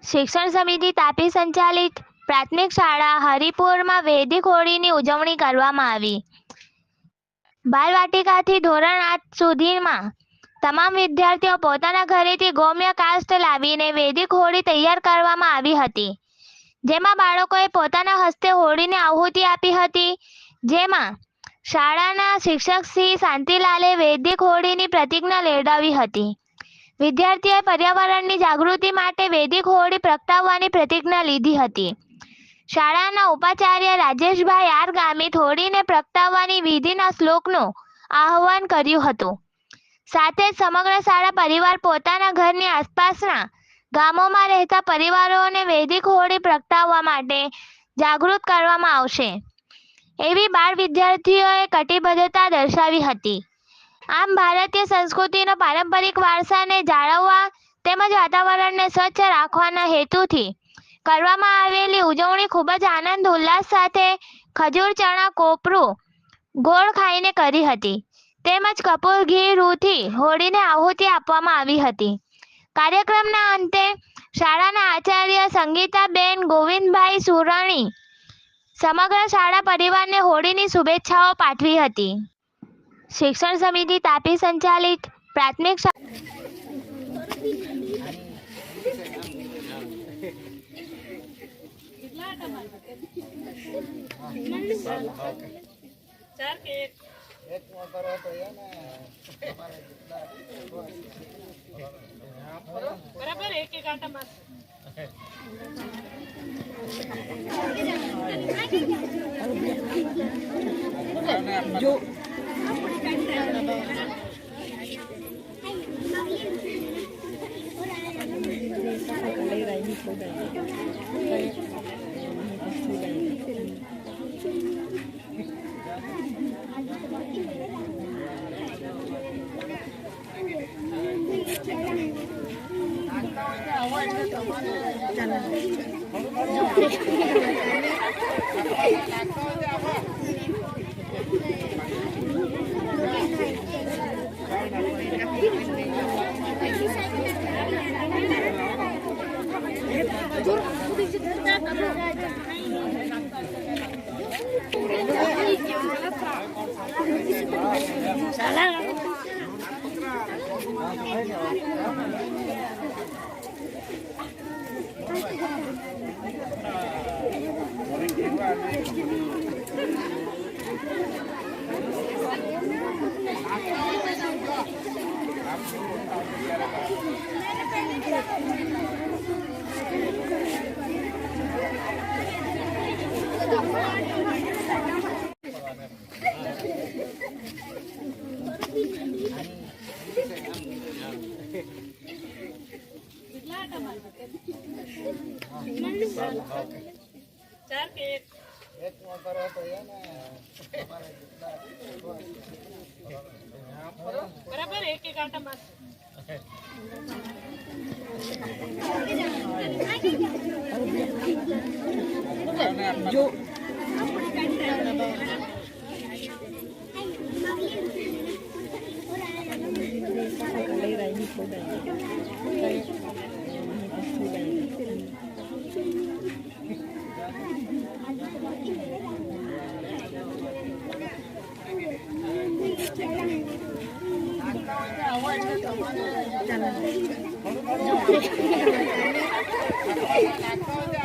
શિક્ષણ સમિતિ તાપી સંચાલિત પ્રાથમિક શાળા હરિપુરમાં વૈદિક હોળીની ઉજવણી કરવામાં આવી. બાલવાટિકાથી ધોરણ 8 સુધીમાં તમામ વિદ્યાર્થીઓ પોતાના ઘરેથી ગૌમ્ય કાષ્ઠ લાવીને વૈદિક હોળી તૈયાર કરવામાં આવી હતી, જેમાં બાળકોએ પોતાના હસ્તે હોળીને આહુતિ આપી હતી. જેમાં શાળાના શિક્ષક શ્રી શાંતિલાલે વૈદિક હોળીની પ્રતિજ્ઞા લેવડાવી હતી. વિદ્યાર્થીઓએ પર્યાવરણની જાગૃતિ માટે વૈદિક હોળી પ્રગટાવવાની પ્રતિજ્ઞા લીધી હતી. શાળાના ઉપાચાર્ય રાજેશભાઈ આર ગામિત હોળીને પ્રગટાવવાની વિધિના શ્લોકનું આહ્વાન કર્યું હતું. સાથે જ સમગ્ર શાળા પરિવાર પોતાના ઘરની આસપાસના ગામોમાં રહેતા પરિવારોને વૈદિક હોળી પ્રગટાવવા માટે જાગૃત કરવામાં આવશે એવી બાળ વિદ્યાર્થીઓએ કટિબદ્ધતા દર્શાવી હતી. આમ ભારતીય સંસ્કૃતિનો પારંપરિક વારસાને જાળવવા તેમજ વાતાવરણને સ્વચ્છ રાખવાના હેતુથી કરવામાં આવેલી ઉજવણી ખૂબ જ આનંદ ઉલ્લાસ સાથે ખજૂર, ચણા, કોપરું, ગોળ ખાઈને કરી હતી. તેમજ કપૂર ઘી રૂથી હોળીને આહુતિ આપવામાં આવી હતી. કાર્યક્રમના અંતે શાળાના આચાર્ય સંગીતાબેન ગોવિંદભાઈ સુરાણી સમગ્ર શાળા પરિવારને હોળીની શુભેચ્છાઓ પાઠવી હતી. શિક્ષણ સમિતિ તાપી સંચાલિત પ્રાથમિક बराबर एक आटा मार जो चार के एक करो तो ये ना बराबर एक आटा मार जो चल